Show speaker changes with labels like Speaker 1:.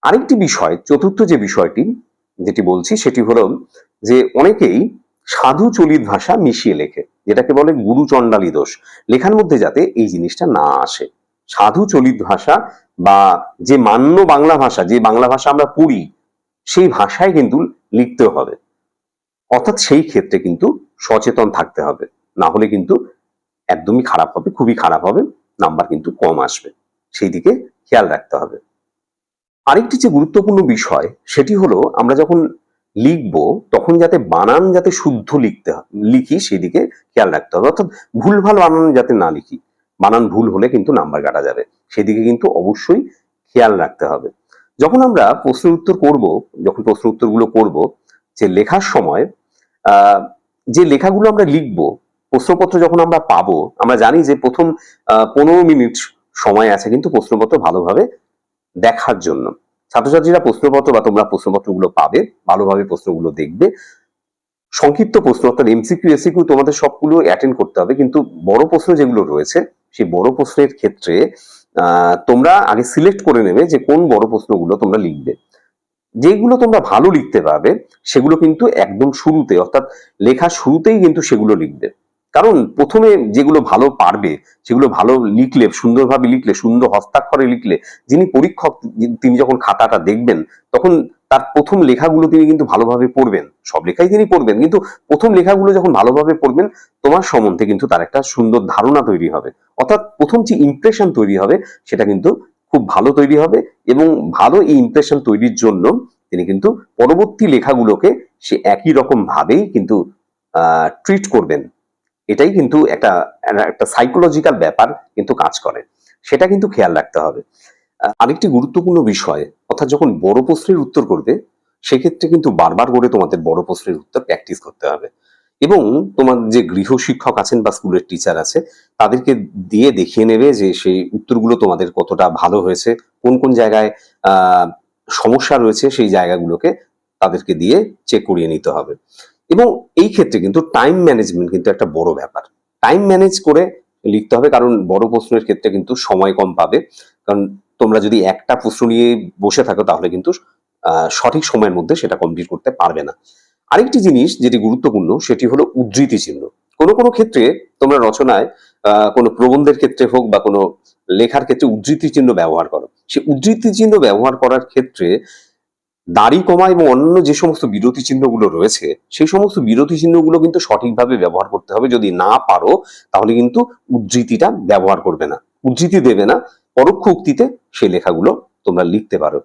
Speaker 1: আরেকটি বিষয়, চতুর্থ যে বিষয়টি যেটি বলছি সেটি হলো যে অনেকেই সাধু চলিত ভাষা মিশিয়ে লেখে, যেটাকে বলে গুরু চণ্ডালী দোষ। লেখার মধ্যে যাতে এই জিনিসটা না আসে। সাধু চলিত ভাষা বা যে মান্য বাংলা ভাষা, যে বাংলা ভাষা আমরা পড়ি সেই ভাষায় কিন্তু লিখতে হবে। অর্থাৎ সেই ক্ষেত্রে কিন্তু সচেতন থাকতে হবে, না হলে কিন্তু একদমই খারাপ হবে, খুবই খারাপ হবে, নাম্বার কিন্তু কম আসবে। সেই দিকে খেয়াল রাখতে হবে। আরেকটি যে গুরুত্বপূর্ণ বিষয় সেটি হলো আমরা যখন লিখবো তখন যাতে বানান যাতে শুদ্ধ লিখি সেদিকে খেয়াল রাখতে হবে। অর্থাৎ ভুলভাল বানান যাতে না লিখি, বানান ভুল হলে কিন্তু নাম্বার কাটা যাবে, সেদিকে কিন্তু অবশ্যই খেয়াল রাখতে হবে। যখন আমরা প্রশ্নের উত্তর করব, যখন প্রশ্ন উত্তরগুলো করব, যে লেখার সময় যে লেখাগুলো আমরা লিখবো, প্রশ্নপত্র যখন আমরা পাবো, আমরা জানি যে প্রথম 15 মিনিট সময় আছে কিন্তু প্রশ্নপত্র ভালোভাবে দেখার জন্য। ছাত্রছাত্রীরা প্রশ্নপত্র বা তোমরা প্রশ্নপত্রগুলো পাবে, ভালোভাবে প্রশ্নগুলো দেখবে। সংক্ষিপ্ত প্রশ্ন অর্থাৎ এমসিকিউ এসিকিউ তোমাদের সবগুলো অ্যাটেন্ড করতে হবে, কিন্তু বড় প্রশ্ন যেগুলো রয়েছে সেই বড় প্রশ্নের ক্ষেত্রে তোমরা আগে সিলেক্ট করে নেবে যে কোন বড় প্রশ্নগুলো তোমরা লিখবে। যেগুলো তোমরা ভালো লিখতে পারবে সেগুলো কিন্তু একদম শুরুতে, অর্থাৎ লেখার শুরুতেই কিন্তু সেগুলো লিখবে। কারণ প্রথমে যেগুলো ভালো পারবে, যেগুলো ভালো লিখলে, সুন্দরভাবে লিখলে, সুন্দর হস্তাক্ষরে লিখলে, যিনি পরীক্ষক তিনি যখন খাতাটা দেখবেন তখন তার প্রথম লেখাগুলো তিনি কিন্তু ভালোভাবে পড়বেন। সব লেখাই তিনি পড়বেন, কিন্তু প্রথম লেখাগুলো যখন ভালোভাবে পড়বেন তোমার সম্বন্ধে কিন্তু তার একটা সুন্দর ধারণা তৈরি হবে। অর্থাৎ প্রথম যে ইমপ্রেশন তৈরি হবে সেটা কিন্তু খুব ভালো তৈরি হবে, এবং ভালো এই ইমপ্রেশন তৈরির জন্য তিনি কিন্তু পরবর্তী লেখাগুলোকে সে একই রকম ভাবেই কিন্তু ট্রিট করবেন। এটাই কিন্তু একটা একটা সাইকোলজিক্যাল ব্যাপার কিন্তু কাজ করে, সেটা কিন্তু খেয়াল রাখতে হবে। আরেকটি গুরুত্বপূর্ণ বিষয়, অর্থাৎ যখন বড় প্রশ্নের উত্তর করবে সেক্ষেত্রে কিন্তু বারবার করে তোমাদের বড় প্রশ্নের উত্তর প্র্যাকটিস করতে হবে, এবং তোমার যে গৃহ শিক্ষক আছেন বা স্কুলের টিচার আছে তাদেরকে দিয়ে দেখিয়ে নেবে যে সেই উত্তরগুলো তোমাদের কতটা ভালো হয়েছে, কোন কোন জায়গায় সমস্যা রয়েছে সেই জায়গাগুলোকে তাদেরকে দিয়ে চেক করিয়ে নিতে হবে। এবং এই ক্ষেত্রে কিন্তু টাইম ম্যানেজমেন্ট কিন্তু একটা বড় ব্যাপার। টাইম ম্যানেজ করে লিখতে হবে, কারণ বড় প্রশ্নের ক্ষেত্রে কিন্তু সময় কম পাবে। কারণ তোমরা যদি একটা প্রশ্ন নিয়ে বসে থাকো তাহলে কিন্তু সঠিক সময়ের মধ্যে সেটা কমপ্লিট করতে পারবে না। আরেকটি জিনিস যেটি গুরুত্বপূর্ণ সেটি হলো উদ্ধৃতি চিহ্ন। কোনো কোনো ক্ষেত্রে তোমরা রচনায় কোনো প্রবন্ধের ক্ষেত্রে হোক বা কোনো লেখার ক্ষেত্রে উদ্ধৃতি চিহ্ন ব্যবহার করো, সেই উদ্ধৃতি চিহ্ন ব্যবহার করার ক্ষেত্রে দাড়ি কমা এবং অন্যান্য যে সমস্ত বিরতি চিহ্নগুলো রয়েছে সেই সমস্ত বিরতি চিহ্নগুলো কিন্তু সঠিকভাবে ব্যবহার করতে হবে। যদি না পারো তাহলে কিন্তু উদ্ধৃতিটা ব্যবহার করবে না, উদ্ধৃতি দেবে না, পরোক্ষ উক্তিতে সেই লেখাগুলো তোমরা লিখতে পারো।